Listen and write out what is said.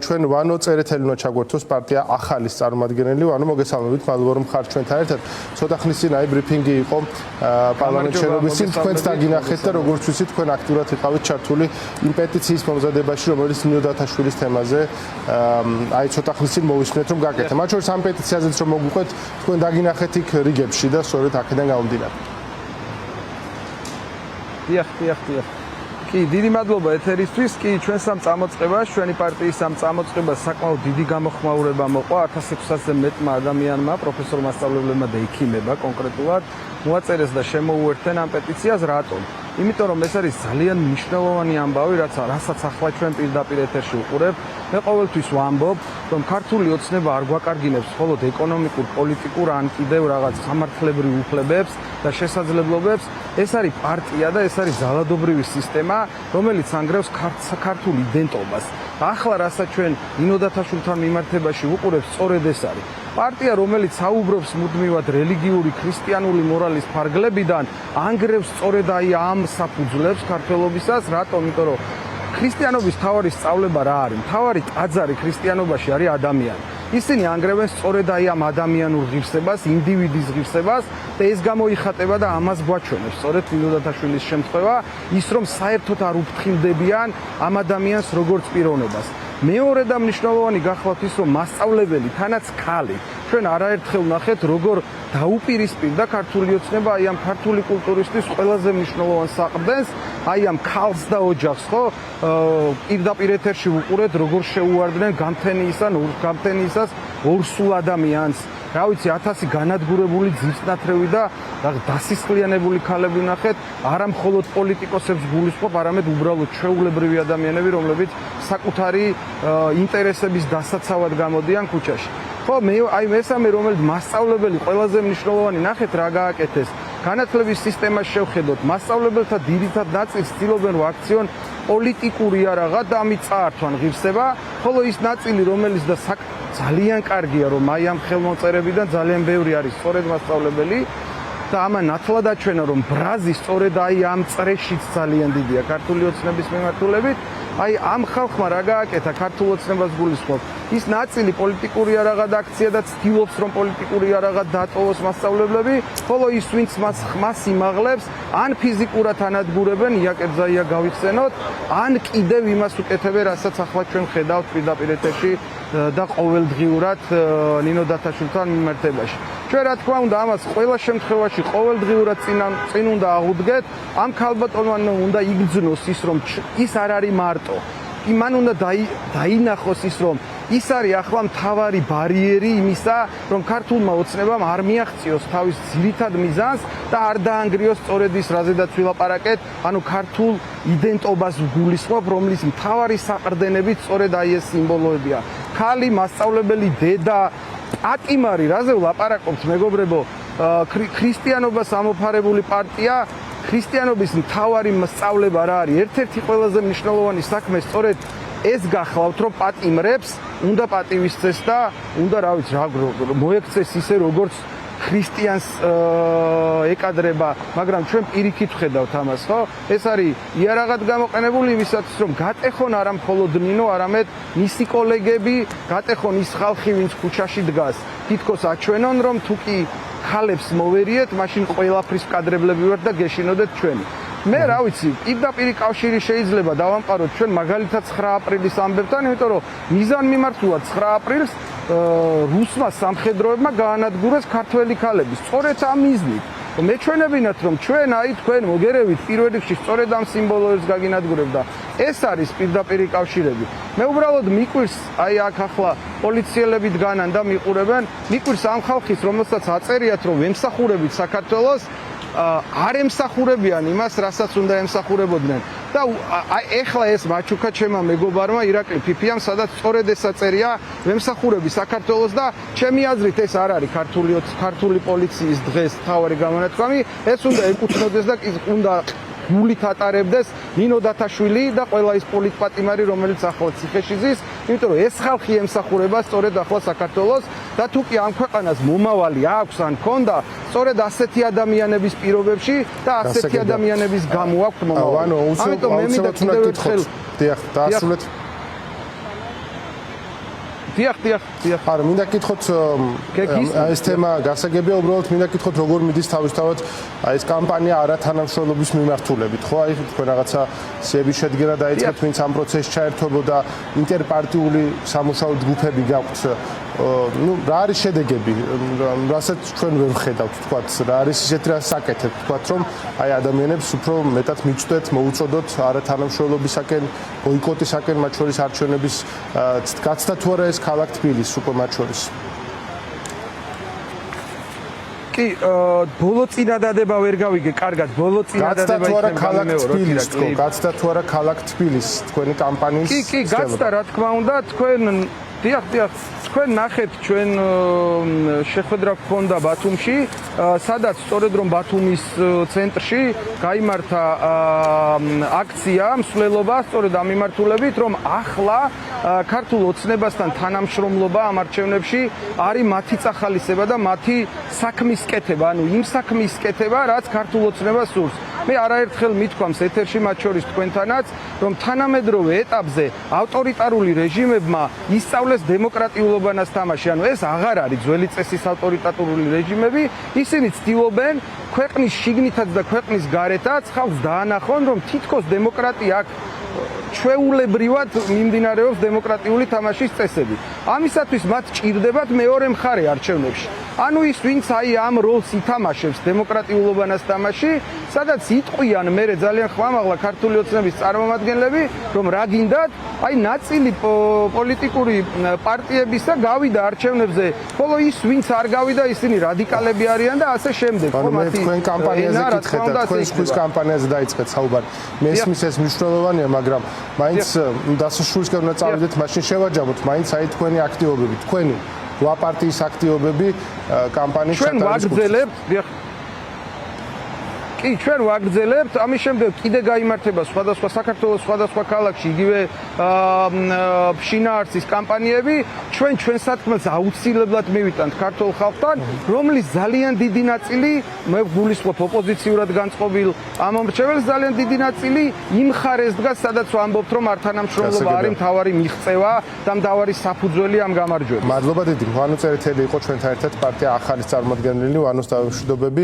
ჩვენ ვანო წერეთელი უნდა ჩაგვერთოს პარტია ახალის წარმომადგენელი, ანუ მოგესალმებით, მადლობა რომ ხართ ჩვენთან ერთად. ცოტა ხნის წინ აი ბრიფინგი იყო პარლამენტ შენობის წინ, თქვენც დაგინახეთ და როგორც ვიცით, თქვენ აქტიურად იყავით ჩართული იმ პეტიციის მომზადებაში, რომელიც ნინო დათაშვილის თემაზე აი ცოტა ხნის წინ მოვისმენთ რომ გაკეთე. მათ შორის ამ პეტიციაზეც რომ მოგვიყვეთ, თქვენ დაგინახეთ იქ რიგებში და სწორედ აქედან გამომდინარე. დიახ. კი, დიდი მადლობა ეთერისთვის. კი, ჩვენ სამ წამოწყებას, ჩვენი პარტიის სამ წამოწყებას საკმაოდ დიდი გამოხმაურება მოყვა 1600-ზე მეტმა ადამიანმა, პროფესორ მასწავლებლებმა და ექიმებმა კონკრეტულად მოაწერეს და შემოუერთდნენ ამ პეტიციას. რატომ? იმიტომ რომ ეს არის ძალიან მნიშვნელოვანი ამბავი, რასაც ახლა ჩვენ პირდაპირ ეთერში ვუყურებთ. მე ყოველთვის ვამბობ, რომ ქართული ოცნება არ გვაკარგინებს მხოლოდ ეკონომიკურ, პოლიტიკურ, ან კიდევ რაღაც სამართლებრივ უფლებებს და შესაძლებლობებს. ეს არის პარტია და ეს არის ძალადობრივი სისტემა, რომელიც ანგრევს ქართულ იდენტობას. ახლა რასაც ჩვენ ნინო დათაშვილთან მიმართებაში ვუყურებთ, სწორედ ეს არის. პარტია, რომელიც საუბრობს მუდმივად რელიგიური, ქრისტიანული მორალის ფარგლებიდან, ანგრევს სწორედ აი ამ საფუძვლებს ქართველობისას. რატომ? იმიტომ რომ ქრისტიანობის მთავარი სწავლება რა არის? მთავარი ტაძარი ქრისტიანობაში არის ადამიანი. ისინი ანგრევენ სწორედ აი ამ ადამიანურ ღირსებას, ინდივიდის ღირსებას და ეს გამოიხატება და ამას გვაჩვენებს. სწორედ ნინო დათაშვილის შემთხვევა, ის რომ საერთოდ არ უფრთხილდებიან ამ ადამიანს როგორც პიროვნებას. მეორე და მნიშვნელოვანი გახლავთ ის, რომ მასწავლებელი, თანაც ქალი, ჩვენ არაერთხელ ვნახეთ, როგორ დაუპირისპირდა ქართული ოცნება აი ამ ქართული კულტურისთვის ყველაზე მნიშვნელოვან საყრდენს, აი ამ ქალს და ოჯახს, ხო? პირდაპირ ეთერში ვუყურეთ, როგორ შეუვარდნენ გამთენიისას ორსულ ადამიანს. რა ვიცი, 1000 განადგურებული ძირსნათრევი და დასისხლიანებული ქალები ვნახეთ, არა მხოლოდ პოლიტიკოსებს გულისხმობ, არამედ უბრალოდ ჩვეულებრივი ადამიანები, რომლებიც საკუთარი ინტერესების დასაცავად გამოდიან ქუჩაში. ხო, აი მესამე, რომელიც მასწავლებელი ყველაზე მნიშვნელოვანი, ნახეთ რა გააკეთეს. განათლების სისტემას შევხედოთ, მასწავლებელთა ძირითად ნაწილს ცდილობენ ვაქციონ პოლიტიკური არაღა და ამით წაართვან ღირსება, ხოლო ის ნაწილი, რომელიც და ძალიან კარგია, რომ აი ამ ხელმოწერებიდან ძალიან ბევრი არის სწორედ მასწავლებელი და ამან ნათლად აჩვენა, რომ ბრაზი სწორედ აი ამ წრეშიც ძალიან დიდია ქართული ოცნების მიმართულებით. აი ამ ხალხმა რა გააკეთა ქართულ ოცნებას გულისხმობ. ის ნაწილი პოლიტიკური არაღა აქცია და ცდილობს რომ პოლიტიკური არაღა დატოვოს მასწავლებლები, ხოლო ის ვინც მას იმაღლებს, ან ფიზიკურად ანადგურებენ, იაკებზაია გავიხსენოთ, ან კიდევ იმას უკეთებენ, რასაც ახლა ჩვენ ხედავთ პირდაპირ ეთერში და ყოველდღიურად ნინო დათაშვილთან მიმართებაში. ჩვენ რა თქმა უნდა ამას ყველა შემთხვევაში ყოველდღიურად წინ უნდა აღუდგეთ, ამ ქალბატონმა უნდა იგრძნოს ის რომ ის არ არის მარტო. მან უნდა დაინახოს ის რომ ის არის ახლა მთავარი ბარიერი იმისა, რომ ქართულმა ოცნებამ არ მიაღწიოს თავის ძირითად მიზანს და არ დაანგრიოს სწორედ ის, რაზედაც ვილაპარაკეთ, ანუ ქართულ იდენტობას გულისხმობ, რომლის მთავარი საყრდენებით სწორედ აი ეს სიმბოლოებია. ქალი, მასწავლებელი, დედა, პატიმარი, რაზე ვლაპარაკობთ, მეგობრებო, ქრისტიანობას ამოფარებული პარტია, ქრისტიანობის მთავარი სწავლება რა არის? ერთ-ერთი ყველაზე მნიშვნელოვანი საქმე სწორედ ეს გახლავთ, რომ პატიმრებს უნდა პატივისცეს და უნდა რა ვიცი რა მოექცეს ისე როგორც ქრისტიანს ეკადრება, მაგრამ ჩვენ პირიქით ვხედავთ ამას, ხო? ეს არის იარაღად გამოყენებული იმისათვის, რომ გატეხონ არა მხოლოდ ნინო, არამედ მისი კოლეგები, გატეხონ ის ხალხი, ვინც ქუჩაში დგას. თითქოს აჩვენონ, რომ თუ კი ხალებს მოვერიეთ, მაშინ ყველაფრის კადრებლები ვართ და გეშინოდეთ ჩვენი. მე რა ვიცი, პირდაპირ კავშირი შეიძლება დავამყაროთ ჩვენ მაგალითად 9 აპრილის ამბებთან, იმიტომ რომ მიზანმიმართულად 9 აპრილს რუსმა სამხედროებმა გაანადგურეს ქართველი ქალები. სწორედ ამ მიზნით. მეჩვენებინათ რომ ჩვენ აი თქვენ მოგერევით პირველ რიგში სწორედ ამ სიმბოლოებს გაგინადგურებთ და ეს არის პირდაპირ კავშირები. მე უბრალოდ მიკვირს აი აქ ახლა პოლიციელები დგანან და მიყურებენ, მიკვირს ამ ხალხის რომელსაც აწერიათ რომ ემსახურებით საქართველოს, არ ემსახურებიან იმას, რასაც უნდა ემსახურებოდნენ. და ეხლა ეს მაჩუკა ჩემმა მეგობარმა ირაკლი ფიფიამ, სადაც სწორედ ეს აწერია, ვემსახურები საქართველოს და ჩემი აზრით ეს არ არის ქართული პოლიციის დღეს მთავარი გამონათქვამი, ეს უნდა ეკუთვნოდეს და უნდა გულით ატარებდეს ნინო დათაშვილი და ყველა ის პოლიტპატიმარი, რომელიც ახლა ციხეში ზის, იმიტომ რომ ეს ხალხი ემსახურება სწორედ ახლა საქართველოს და თუ კი ამ ქვეყანას მომავალი აქვს ან ქონდა, სწორედ ასეთი ადამიანების პირობებში და ასეთი ადამიანების გამო აქვს მომავალი. ამიტომ მე მინდა კიდევ ერთხელ დაასრულეთ. დიახ. არა, მინდა გითხოთ ეს თემა გასაგებია, უბრალოდ მინდა გითხოთ როგორ მიდის თავისთავად აი ეს კამპანია არათანამშრომლობის მიმართულებით, ხო? აი თქვენ რაღაცა სიების შედგენა დაიწყეთ, ვინც ამ პროცესში ჩაერთვებოდა, ინტერპარტიული სამუშაო ჯგუფები გაქვთ. Ну, რა არის შედეგები, რასაც ჩვენ ვერ ვხედავთ, თქვათ, რა არის ისეთი რა საკეთებთ, თქვათ, რომ აი ადამიანებს უფრო მეტად მიჩნდეთ, მოუწოდოთ არათანამშრომლობისაკენ, ბოიკოტისაკენ, მათ შორის არჩევნების გაცდა თუ არა ეს ქალაქ თბილისს უკვე მათ შორის. კი, ბოლო წინადადება ვერ გავიგე, კარგად, ბოლო წინადადება გაცდა თუ არა ქალაქ თბილისს, თქვენი კამპანიის კი, გაცდა, რა თქმა უნდა, თქვენ დიახ, თქვენ ნახეთ ჩვენ შეხვედრა გქონდა ბათუმში, სადაც სწორედ რომ ბათუმის ცენტრში გაიმართა აქცია, მსვლელობა, სწორედ ამ მიმართულებით, რომ ახლა ქართულ ოცნებასთან თანამშრომლობა ამ არჩევნებში არის მათი წახალისება და მათი საქმის კეთება, ანუ იმ საქმის კეთება, რაც ქართულ ოცნებას სურს. მე არაერთხელ მithქვამს ეთერში, მათ შორის თქვენთანაც, რომ თანამედროვე ეტაპზე ავტორიტარული რეჟიმებმა ისწავლეს დემოკრატიულობანას თამაში. ანუ ეს აღარ არის ძველი წესის ავტორიტარული რეჟიმები, ისინი ცდილობენ ქვეყნის შიგნითაც და ქვეყნის გარეთაც ხალხს დაანახონ, რომ თითქოს დემოკრატია აქ ჩვეულებრივად მიმდინარეობს დემოკრატიული თამაშის წესები. ამისათვის მათ ჭირდებათ მეორე მხარე არჩევნებში. ანუ ის ვინც აი ამ როლს ითამაშებს დემოკრატიულობანას თამაში, სადაც იტყვიან მერე ძალიან ხმამაღლა ქართული ოცნების წარმომადგენლები, რომ რა გინდათ, აი ნაწილი პოლიტიკური პარტიებისა გავიდა არჩევნებზე, ხოლო ის ვინც არ გავიდა, ისინი რადიკალები არიან და ასე შემდეგ. თქვენ კამპანიაზე გითხეთ და თქვენ ხვის კამპანიაზე დაიწყეთ საუბარი. მესმის ეს მნიშვნელოვანია, მაგრამ მაინც დასაშულისკენ უნდა წავიდეთ, მაშინ შევაჯამოთ, მაინც აი თქვენი აქტივობები, თქვენი რვა პარტიის აქტივობები კამპანიის ჩვენ ვაგრძელებთ, კი, ჩვენ ვაგრძელებთ, ამის შემდეგ კიდე გაიმართება სხვადასხვა საქართველოს სხვადასხვა ქალაქში იგივე შინაარსის კამპანიები, ჩვენ სათქმელს აუცილებლად მივიტანთ ქართულ ხალხთან, რომლის ძალიან დიდი ნაწილი, მე გულისხმობ ოპოზიციურად განწყობილ ამ მომრჩეველს, ძალიან დიდი ნაწილი იმ მხარეს დგას, სადაც ვამბობთ, რომ არათანამშრომლობა არის მთავარი მიღწევა და მთავარი საფუძველი ამ გამარჯვებას. მადლობა დიდი. ვანო წერეთელი იყო ჩვენთან ერთად პარტია ახალის წარმომადგენელი, ვანოს თავმჯდომარეები.